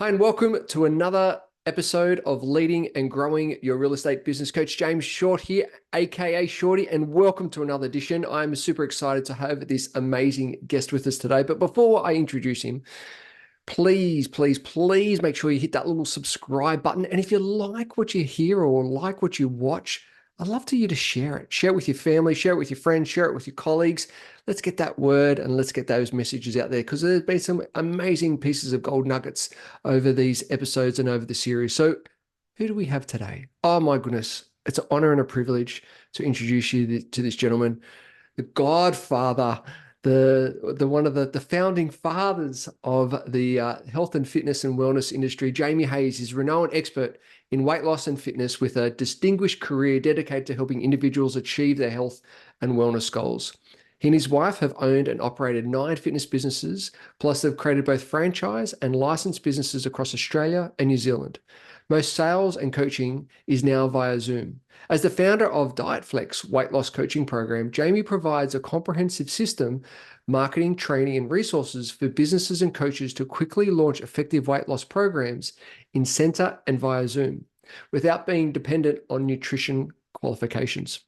Hi, and welcome to another episode of Leading and Growing Your Real Estate Business. Coach James Short here, aka Shorty, and welcome to another edition. I'm super excited to have this amazing guest with us today. But before I introduce him, please make sure you hit that little subscribe button. And if you like what you hear or like what you watch, I'd love for you to share it. Share it with your family, share it with your friends, share it with your colleagues. Let's get that word and let's get those messages out there, because there's been some amazing pieces of gold nuggets over these episodes and over the series. So who do we have today? Oh my goodness. It's an honor and a privilege to introduce you to this gentleman, the godfather, the one of the founding fathers of the health and fitness and wellness industry. Jamie Hayes is a renowned expert in weight loss and fitness with a distinguished career dedicated to helping individuals achieve their health and wellness goals. He and his wife have owned and operated 9 fitness businesses, plus they've created both franchise and licensed businesses across Australia and New Zealand. Most sales and coaching is now via Zoom. As the founder of DietFlex weight loss coaching program, Jamie provides a comprehensive system, marketing, training, and resources for businesses and coaches to quickly launch effective weight loss programs in center and via Zoom without being dependent on nutrition qualifications.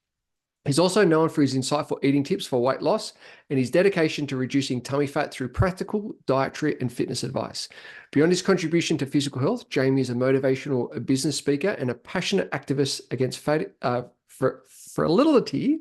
He's also known for his insightful eating tips for weight loss and his dedication to reducing tummy fat through practical dietary and fitness advice. Beyond his contribution to physical health, Jamie is a motivational business speaker and a passionate activist against fertility,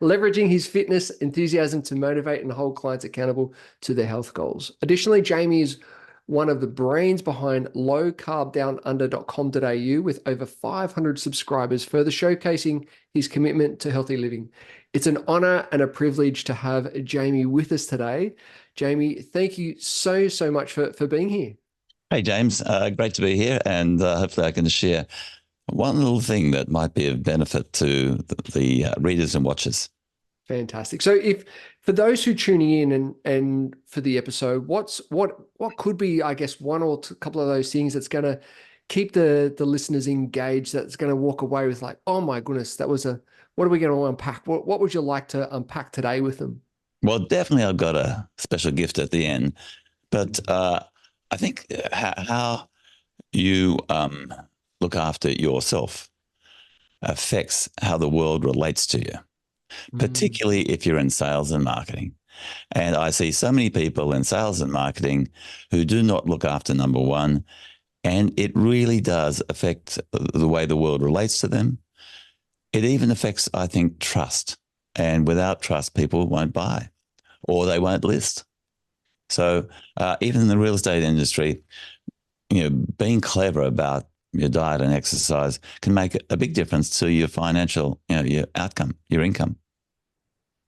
leveraging his fitness enthusiasm to motivate and hold clients accountable to their health goals. Additionally, Jamie is one of the brains behind lowcarbdownunder.com.au with over 500 subscribers, further showcasing his commitment to healthy living. It's an honor and a privilege to have Jamie with us today. Jamie, thank you so much for being here. Hey, James. Great to be here, and hopefully I can share one little thing that might be of benefit to the readers and watchers. Fantastic. So for those who are tuning in and for the episode, what could be, I guess, one or a couple of those things that's going to keep the listeners engaged, that's going to walk away with like, oh my goodness, what are we going to unpack? What would you like to unpack today with them? Well, definitely I've got a special gift at the end, but I think how you look after yourself affects how the world relates to you, particularly if you're in sales and marketing. And I see so many people in sales and marketing who do not look after number one, and it really does affect the way the world relates to them. It even affects, I think, trust. And without trust, people won't buy or they won't list. So even in the real estate industry, being clever about your diet and exercise can make a big difference to your financial, your outcome, your income.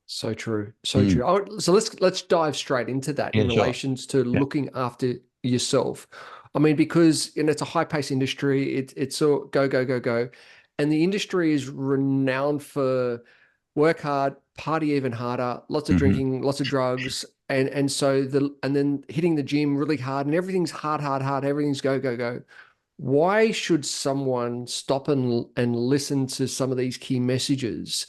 So true. So true. So let's dive straight into that in relations to looking after yourself. I mean, because it's a high-paced industry. It's all go. And the industry is renowned for work hard, party even harder, lots of drinking, lots of drugs. And then hitting the gym really hard, and everything's hard. Everything's go. Why should someone stop and listen to some of these key messages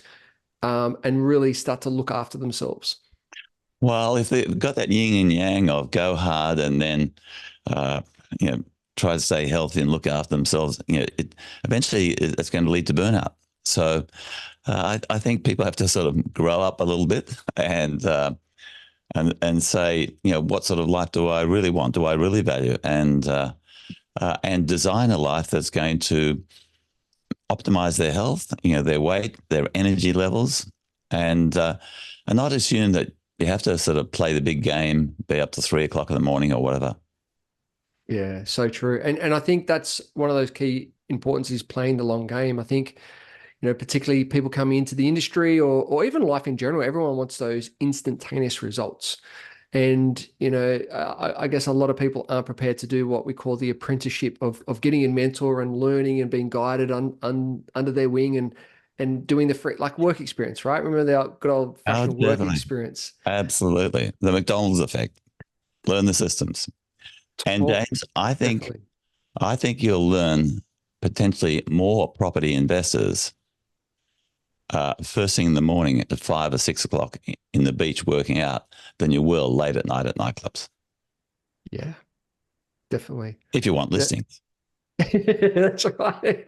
and really start to look after themselves? Well, if they've got that yin and yang of go hard and then, try to stay healthy and look after themselves, eventually it's going to lead to burnout. So I think people have to sort of grow up a little bit and say, what sort of life do I really want? Do I really value? And design a life that's going to optimize their health, their weight, their energy levels, and not assume that you have to sort of play the big game, be up to 3 o'clock in the morning or whatever. Yeah, so true. And I think that's one of those key importance is playing the long game. I think, particularly people coming into the industry or even life in general, everyone wants those instantaneous results. And, I guess a lot of people aren't prepared to do what we call the apprenticeship of getting a mentor and learning and being guided under their wing and doing the free, like work experience, right? Remember the good old fashioned work experience? Absolutely. The McDonald's effect. Learn the systems. And James, I think you'll learn potentially more property investors first thing in the morning at 5 or 6 o'clock in the beach working out than you will late at night at nightclubs. Yeah. definitely. if you want listings. That's right.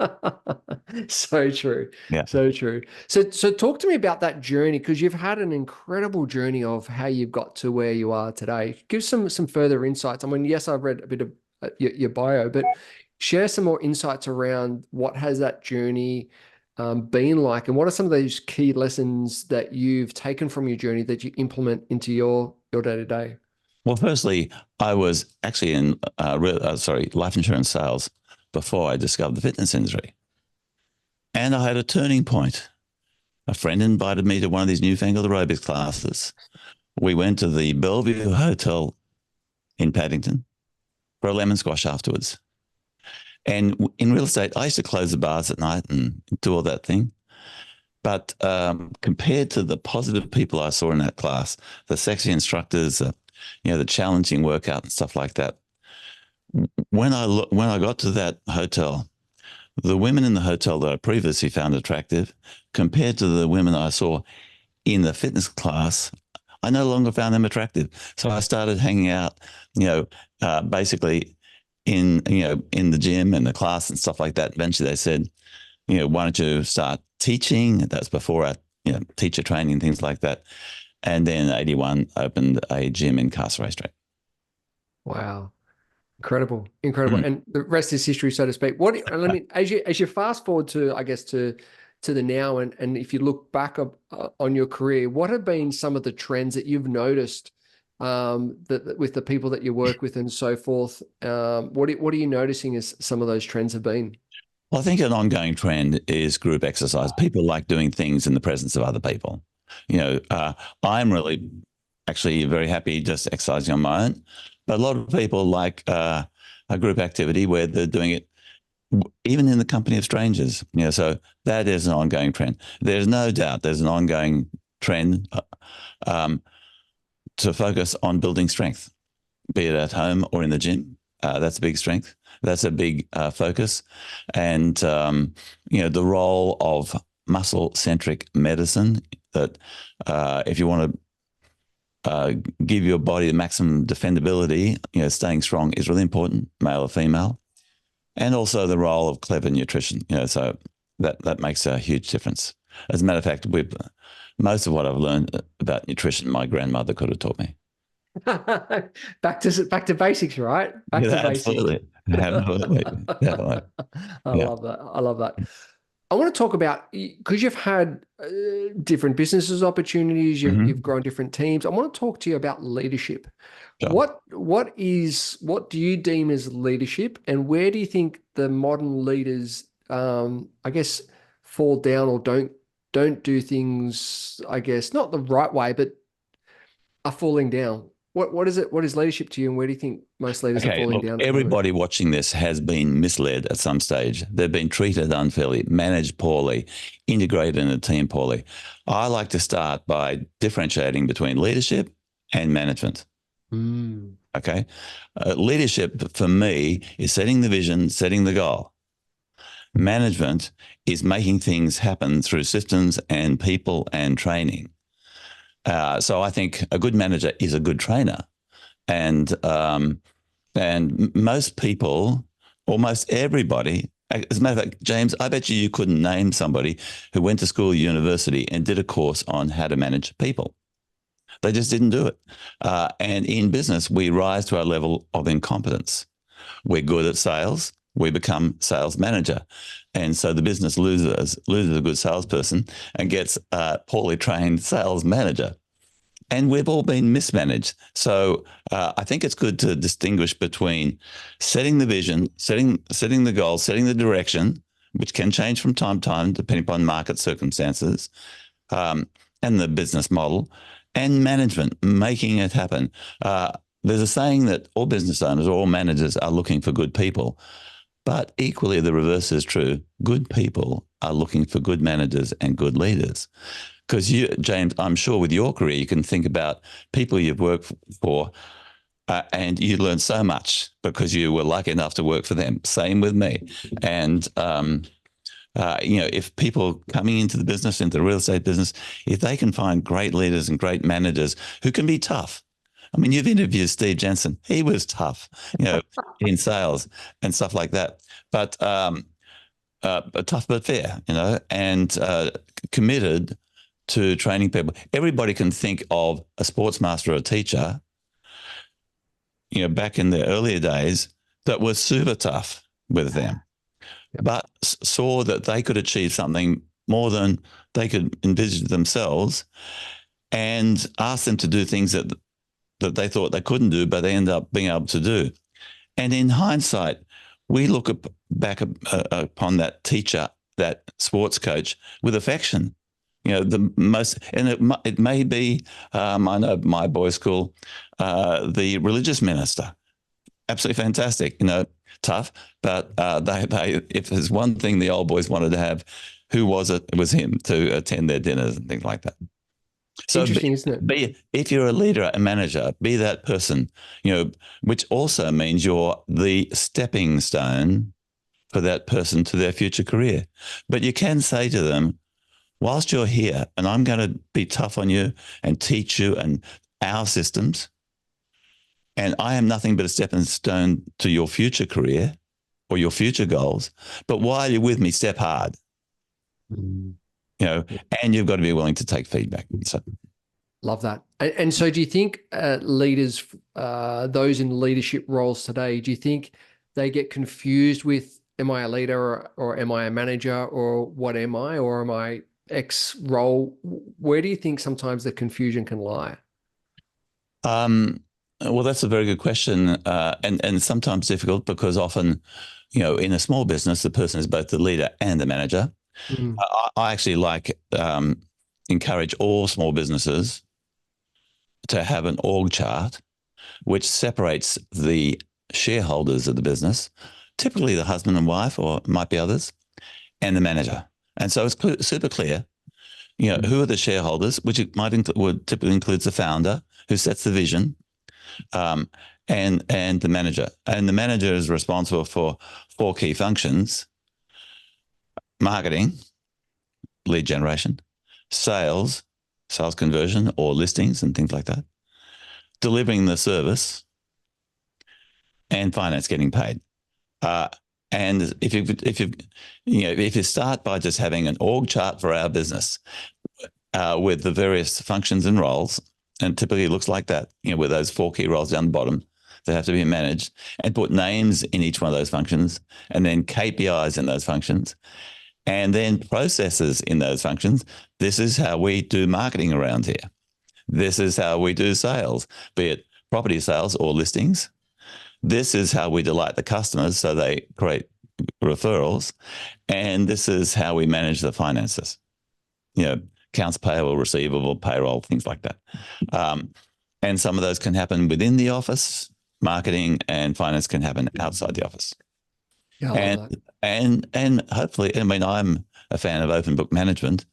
So true. Yeah. So true. So talk to me about that journey, because you've had an incredible journey of how you've got to where you are today. Give some further insights. I mean, yes, I've read a bit of your bio, but share some more insights around what has that journey been like, and what are some of those key lessons that you've taken from your journey that you implement into your day-to-day? Well, firstly, I was actually in life insurance sales before I discovered the fitness industry. And I had a turning point. A friend invited me to one of these newfangled aerobics classes. We went to the Bellevue Hotel in Paddington for a lemon squash afterwards. And in real estate, I used to close the bars at night and do all that thing. But compared to the positive people I saw in that class, the sexy instructors, the challenging workout and stuff like that, when I got to that hotel, the women in the hotel that I previously found attractive, compared to the women I saw in the fitness class, I no longer found them attractive. So I started hanging out, basically in the gym and the class and stuff like that. Eventually they said, why don't you start teaching? That's before I, teacher training and things like that. And then in 81 opened a gym in Castlereagh Street. Wow. Incredible. And the rest is history, so to speak. As you fast forward to, I guess, to the now, and if you look back on your career, what have been some of the trends that you've noticed that with the people that you work with and so forth? What are you noticing as some of those trends have been? Well, I think an ongoing trend is group exercise. People like doing things in the presence of other people. I'm really actually very happy just exercising on my own. But a lot of people like a group activity where they're doing it even in the company of strangers. So that is an ongoing trend. There's no doubt there's an ongoing trend to focus on building strength, be it at home or in the gym. That's a big strength. That's a big focus. And, the role of muscle-centric medicine, that if you want to give your body the maximum defendability, staying strong is really important, male or female. And also the role of clever nutrition, so that makes a huge difference. As a matter of fact, most of what I've learned about nutrition, my grandmother could have taught me. Back to basics, right? Back to basics. Absolutely. Absolutely. Definitely. I love that. I love that. I want to talk about, because you've had different businesses opportunities, you've grown different teams. I want to talk to you about leadership. Sure. What do you deem as leadership, and where do you think the modern leaders, I guess, fall down or don't do things, I guess, not the right way, but are falling down? What is it? What is leadership to you, and where do you think most leaders are falling down? Everybody watching this has been misled at some stage. They've been treated unfairly, managed poorly, integrated in a team poorly. I like to start by differentiating between leadership and management. Okay. Leadership for me is setting the vision, setting the goal. Management is making things happen through systems and people and training. So I think a good manager is a good trainer, and most people, almost everybody. As a matter of fact, James, I bet you couldn't name somebody who went to school, university, and did a course on how to manage people. They just didn't do it. And in business, we rise to our level of incompetence. We're good at sales. We become sales manager. And so the business loses a good salesperson and gets a poorly trained sales manager. And we've all been mismanaged. So I think it's good to distinguish between setting the vision, setting the goal, setting the direction, which can change from time to time depending upon market circumstances, and the business model, and management, making it happen. There's a saying that all business owners, all managers are looking for good people. But equally, the reverse is true. Good people are looking for good managers and good leaders. Because you, James, I'm sure with your career, you can think about people you've worked for and you learn so much because you were lucky enough to work for them. Same with me. And, if people coming into the business, into the real estate business, if they can find great leaders and great managers who can be tough, I mean, you've interviewed Steve Jensen. He was tough, in sales and stuff like that. But tough but fair, and committed to training people. Everybody can think of a sports master or a teacher, back in the earlier days that was super tough with them, but saw that they could achieve something more than they could envisage themselves, and asked them to do things that they thought they couldn't do, but they end up being able to do. And in hindsight, we look back upon that teacher, that sports coach, with affection. The most, and it may be, I know my boys' school, the religious minister, absolutely fantastic. Tough, but they if there's one thing the old boys wanted to have, who was it? It was him, to attend their dinners and things like that. So Interesting, isn't it? If you're a leader, a manager, be that person, which also means you're the stepping stone for that person to their future career. But you can say to them, whilst you're here, and I'm going to be tough on you and teach you and our systems, and I am nothing but a stepping stone to your future career or your future goals. But while you're with me, step hard. And you've got to be willing to take feedback. So, love that. And so do you think leaders, those in leadership roles today, do you think they get confused with, am I a leader or am I a manager, or what am I, or am I X role? Where do you think sometimes the confusion can lie? Well, that's a very good question, and sometimes difficult, because often, in a small business, the person is both the leader and the manager. I actually encourage all small businesses to have an org chart which separates the shareholders of the business, typically the husband and wife, or it might be others, and the manager. And so it's super clear, who are the shareholders, which would typically includes the founder who sets the vision, and the manager. And the manager is responsible for 4 key functions: marketing, lead generation; sales conversion or listings and things like that; delivering the service; and finance, getting paid. And if you start by just having an org chart for our business, with the various functions and roles, and typically it looks like that, with those 4 key roles down the bottom that have to be managed, and put names in each one of those functions, and then KPIs in those functions, and then processes in those functions. This is how we do marketing around here. This is how we do sales, be it property sales or listings. This is how we delight the customers so they create referrals. And this is how we manage the finances, accounts payable, receivable, payroll, things like that. And some of those can happen within the office. Marketing and finance can happen outside the office. Yeah, I love that. And hopefully, I'm a fan of open book management.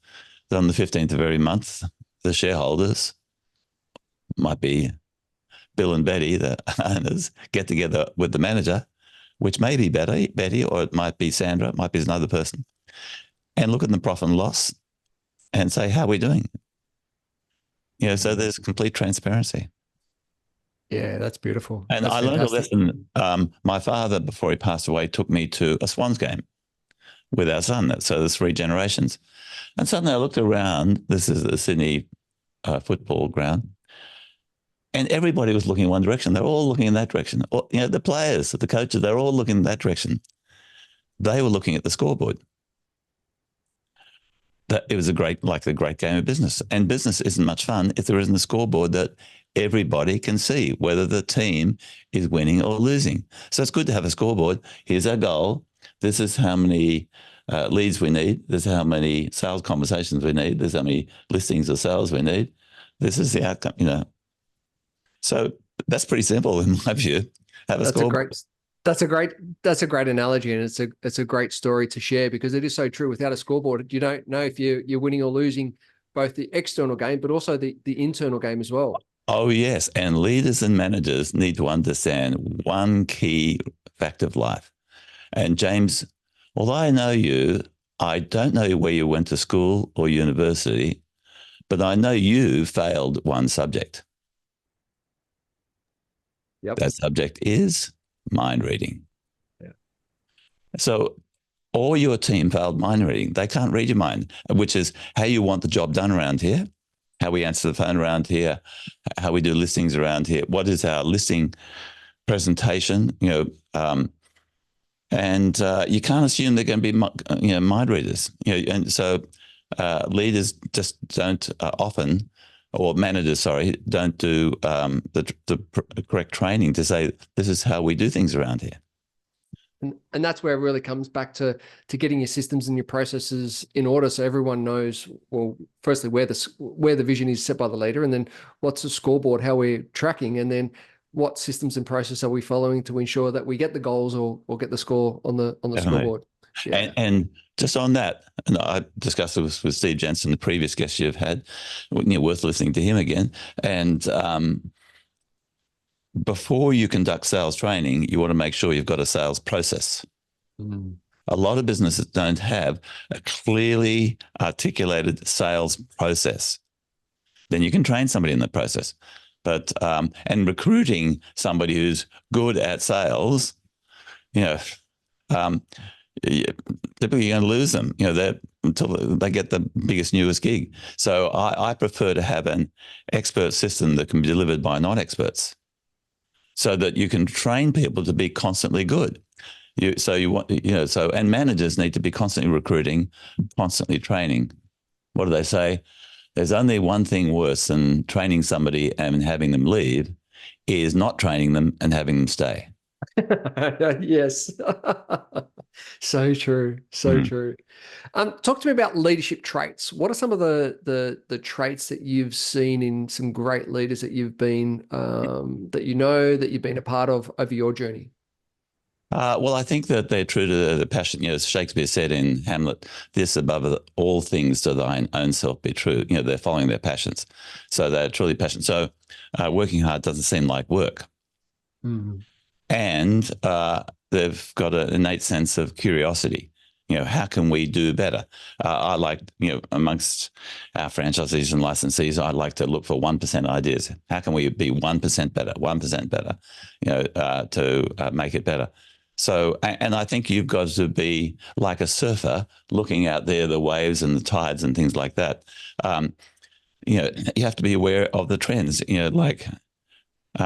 That on the 15th of every month, the shareholders, might be Bill and Betty, the owners, get together with the manager, which may be Betty, or it might be Sandra, it might be another person, and look at the profit and loss and say, how are we doing? So there's complete transparency. Yeah, that's beautiful. And that's I fantastic. learned a lesson. My father, before he passed away, took me to a Swans game with our son. So there's 3 generations. And suddenly I looked around. This is the Sydney football ground. And everybody was looking in one direction. They're all looking in that direction. Or, the players, the coaches, they're all looking in that direction. They were looking at the scoreboard. That it was a great game of business. And business isn't much fun if there isn't a scoreboard that everybody can see whether the team is winning or losing. So it's good to have a scoreboard. Here's our goal. This is how many leads we need. This is how many sales conversations we need. This is how many listings or sales we need. This is the outcome, So that's pretty simple in my view. Have a scoreboard. That's a great analogy, and it's a great story to share, because it is so true. Without a scoreboard, you don't know if you're winning or losing both the external game, but also the internal game as well. Oh, yes. And leaders and managers need to understand one key fact of life. And James, although I know you, I don't know where you went to school or university, but I know you failed one subject. Yep. That subject is mind reading. Yeah. So all your team failed mind reading. They can't read your mind, which is how you want the job done around here, how we answer the phone around here, how we do listings around here, what is our listing presentation, and you can't assume they're going to be mind readers. And so leaders just don't often, or managers, sorry, don't do the correct training to say this is how we do things around here. And that's where it really comes back to getting your systems and your processes in order, so everyone knows, well, firstly where the vision is set by the leader, and then what's the scoreboard, how we're tracking, and then what systems and process are we following to ensure that we get the goals or get the score on the Definitely. scoreboard. Yeah. And just on that, and I discussed it with Steve Jensen, the previous guest you've had, worth listening to him again. And before you conduct sales training, you want to make sure you've got a sales process. Mm. A lot of businesses don't have a clearly articulated sales process. Then you can train somebody in the process. But and recruiting somebody who's good at sales, typically you're going to lose them, until they get the biggest, newest gig. So I prefer to have an expert system that can be delivered by non-experts, so that you can train people to be constantly good. And managers need to be constantly recruiting, constantly training. What do they say? There's only one thing worse than training somebody and having them leave, is not training them and having them stay. Yes. So true. So true. Talk to me about leadership traits. What are some of the traits that you've seen in some great leaders that you've been, that you've been a part of over your journey? Well, I think that they're true to the passion. As Shakespeare said in Hamlet, this above all things to thine own self be true. They're following their passions. So they're truly passionate. So working hard doesn't seem like work. Mm-hmm. And they've got an innate sense of curiosity. How can we do better? I like, amongst our franchisees and licensees, I like to look for 1% ideas. How can we be 1% better, 1% better, to make it better? So, and I think you've got to be like a surfer looking out there, the waves and the tides and things like that. You have to be aware of the trends, like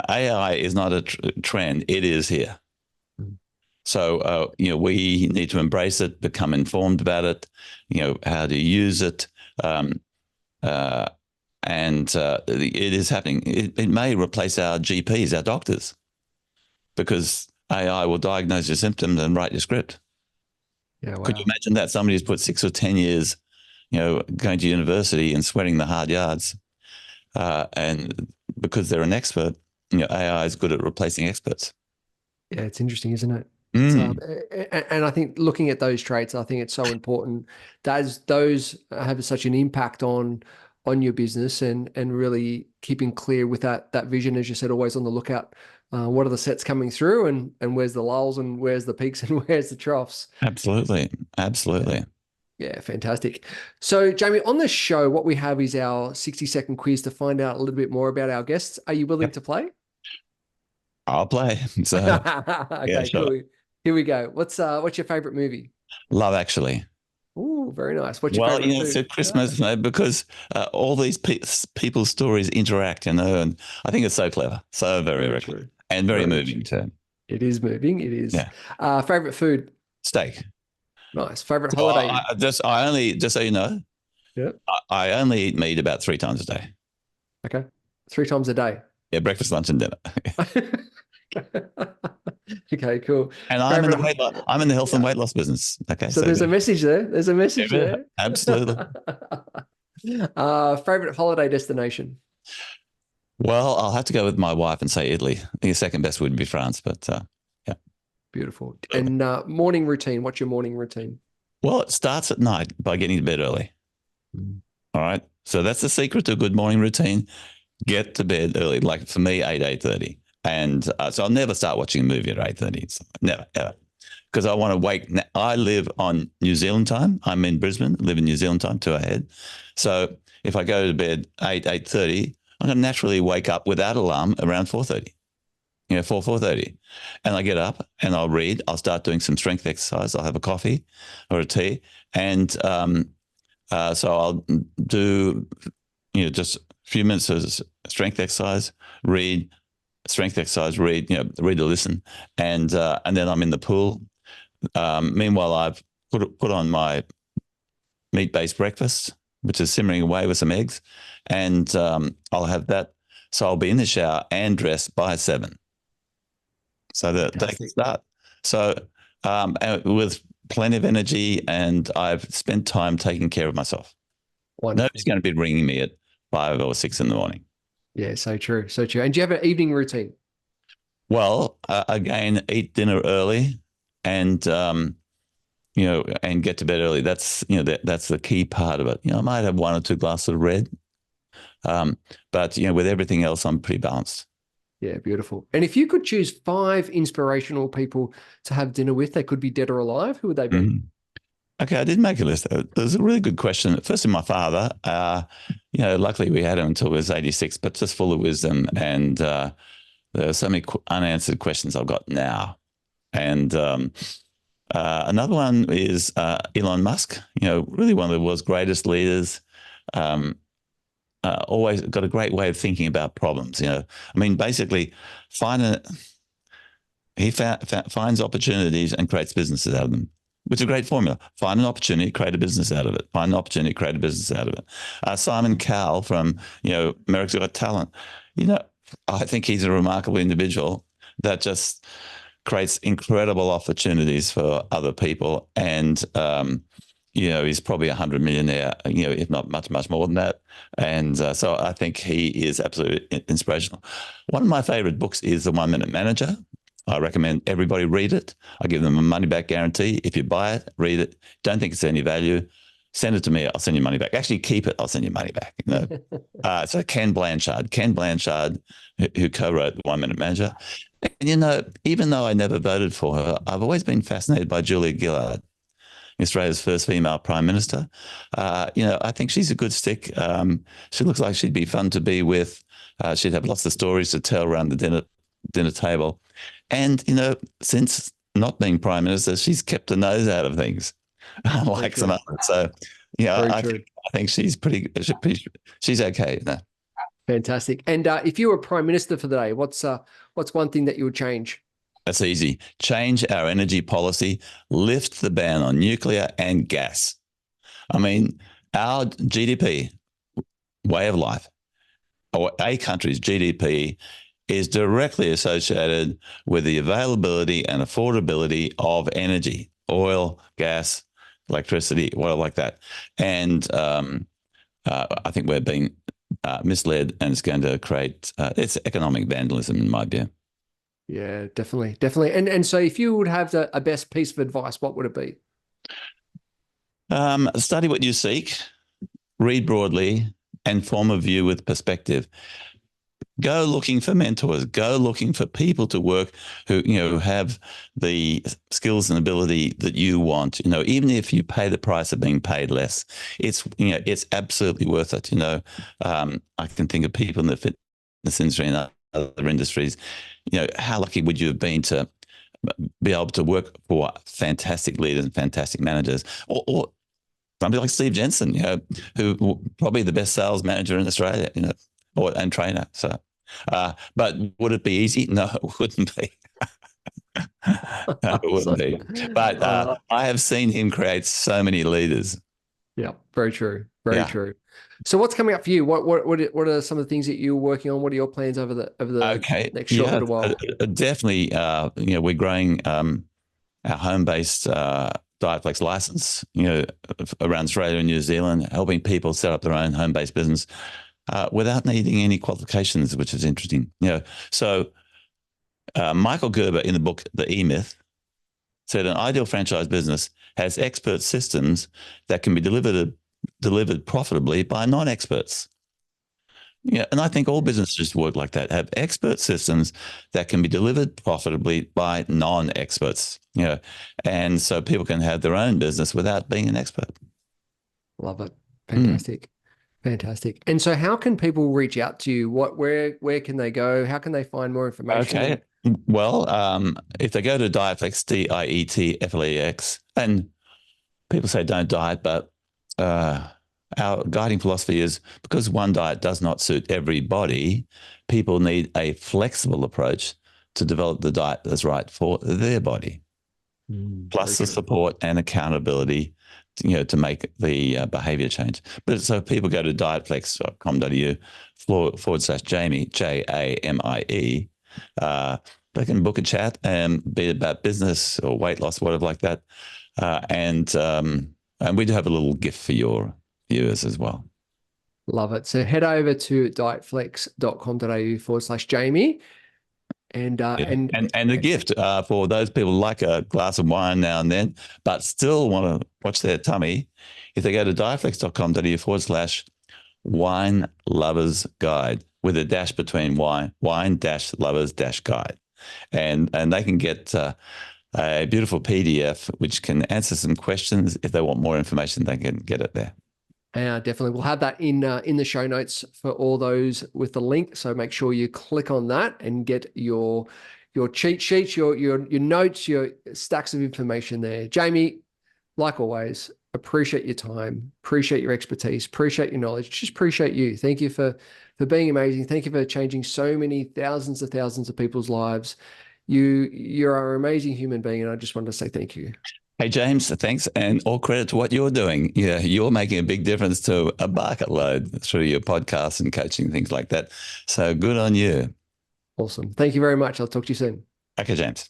AI is not a trend, it is here. So, we need to embrace it, become informed about it, how to use it. And it is happening. It may replace our GPs, our doctors, because AI will diagnose your symptoms and write your script. Yeah, wow. Could you imagine that? Somebody who's put 6 or 10 years, going to university and sweating the hard yards. And because they're an expert, AI is good at replacing experts. Yeah, it's interesting, isn't it? And I think looking at those traits, I think it's so important. Those have such an impact on your business, and really keeping clear with that vision, as you said, always on the lookout. What are the sets coming through, and where's the lulls, and where's the peaks, and where's the troughs? Absolutely. Yeah, fantastic. So, Jamie, on the show, what we have is our 60-second quiz to find out a little bit more about our guests. Are you willing to play? I'll play. So, okay, yeah, sure. Cool. Here we go. What's your favorite movie? Love Actually. Ooh, very nice. What's your favorite food? It's a Christmas, because all these people's stories interact, and I think it's so clever, so very true, and very moving too. It is moving. It is. Yeah. Favorite food? Steak. Nice. Favorite holiday? I only, just so you know, yeah, I only eat meat about 3 times a day. Okay, 3 times a day. Yeah, breakfast, lunch, and dinner. Okay, cool. And I'm in the health and weight loss business. Okay, so there's a message there. There's a message there. Absolutely. Favorite holiday destination? Well, I'll have to go with my wife and say Italy. I think the second best would be France, but yeah. Beautiful. And morning routine. What's your morning routine? Well, it starts at night by getting to bed early. All right. So that's the secret to a good morning routine. Get to bed early. Like for me, 8:30. And so I'll never start watching a movie at 8:30. So never, ever. Because I want to wake. I live on New Zealand time. I'm in Brisbane, live in New Zealand time, 2 ahead. So if I go to bed 8:30, I'm going to naturally wake up without alarm around 4:30. 4:30, and I get up and I'll read. I'll start doing some strength exercise. I'll have a coffee or a tea, and so I'll do just a few minutes of strength exercise, read, strength exercise, read, read or listen, and then I'm in the pool. Meanwhile, I've put on my meat-based breakfast, which is simmering away with some eggs, and I'll have that. So I'll be in the shower and dressed by 7, so that they can start. So with plenty of energy, and I've spent time taking care of myself. Wonderful. Nobody's going to be ringing me at 5 or 6 in the morning. Yeah, so true, so true. And do you have an evening routine? Well, again, eat dinner early, and and get to bed early. That's that's the key part of it. I might have 1 or 2 glasses of red, but with everything else, I'm pretty balanced. Yeah, beautiful. And if you could choose 5 inspirational people to have dinner with, they could be dead or alive, who would they be? Mm-hmm. Okay, I did make a list. There's a really good question. Firstly, my father. Luckily we had him until he was 86, but just full of wisdom. And there are so many unanswered questions I've got now. And another one is Elon Musk. Really one of the world's greatest leaders. Always got a great way of thinking about problems. Basically, he finds opportunities and creates businesses out of them. Which is a great formula. Find an opportunity, create a business out of it. Find an opportunity, create a business out of it. Simon Cowell from, America's Got Talent. I think he's a remarkable individual that just creates incredible opportunities for other people. And, he's probably a 100 millionaire, if not much, much more than that. And so I think he is absolutely inspirational. One of my favorite books is The 1 Minute Manager. I recommend everybody read it. I give them a money-back guarantee. If you buy it, read it. Don't think it's any value, send it to me. I'll send you money back. Actually, keep it. I'll send you money back. So Ken Blanchard, who co-wrote The 1 Minute Manager. And, even though I never voted for her, I've always been fascinated by Julia Gillard, Australia's first female prime minister. I think she's a good stick. She looks like she'd be fun to be with. She'd have lots of stories to tell around the dinner table. And, since not being prime minister, she's kept her nose out of things, like some others. So, I think she's she's okay. Fantastic. And if you were prime minister for the day, what's one thing that you would change? That's easy. Change our energy policy, lift the ban on nuclear and gas. Our GDP, way of life, or a country's GDP, is directly associated with the availability and affordability of energy, oil, gas, electricity, oil like that. And I think we're being misled, and it's going to create it's economic vandalism in my view. Yeah, definitely. And so if you would have a best piece of advice, what would it be? Study what you seek, read broadly, and form a view with perspective. Go looking for mentors. Go looking for people to work who have the skills and ability that you want. Even if you pay the price of being paid less, it's absolutely worth it. I can think of people in the fitness industry and other industries. How lucky would you have been to be able to work for fantastic leaders and fantastic managers, or somebody like Steve Jensen, who probably the best sales manager in Australia, and trainer. So, but would it be easy? No, it wouldn't be. No, it wouldn't be. But I have seen him create so many leaders. Yeah, very true. Very true. So what's coming up for you? What are some of the ththings that you're working on? What are your plans over the next short little while? Definitely, we're growing our home-based Dietflex license, around Australia and New Zealand, helping people set up their own home-based business without needing any qualifications, which is interesting. So Michael Gerber in the book The E-Myth said an ideal franchise business has expert systems that can be delivered profitably by non-experts. And I think all businesses work like that, have expert systems that can be delivered profitably by non-experts, and so people can have their own business without being an expert. Love it. Fantastic. And so how can people reach out to you? Where can they go? How can they find more information? Okay. Well, if they go to Dietflex, Dietflex, and people say don't diet, but our guiding philosophy is because one diet does not suit everybody, people need a flexible approach to develop the diet that's right for their body, plus the support and accountability, to make the behavior change. But so people go to dietflex.com.au/Jamie, Jamie. They can book a chat and be about business or weight loss, whatever like that. And we do have a little gift for your viewers as well. Love it. So head over to dietflex.com.au/Jamie. And the gift for those people who like a glass of wine now and then, but still want to watch their tummy, if they go to dietflex.com.au/wine lovers guide with a dash between wine lovers guide, and they can get a beautiful PDF which can answer some questions. If they want more information, they can get it there. Definitely. We'll have that in the show notes for all those with the link. So make sure you click on that and get your cheat sheets, your notes, your stacks of information there. Jamie, like always, appreciate your time, appreciate your expertise, appreciate your knowledge, just appreciate you. Thank you for being amazing. Thank you for changing so many thousands of people's lives. You're an amazing human being, and I just wanted to say thank you. Hey, James, thanks, and all credit to what you're doing. Yeah, you're making a big difference to a bucket load through your podcast and coaching, things like that. So good on you. Awesome. Thank you very much. I'll talk to you soon. Okay, James.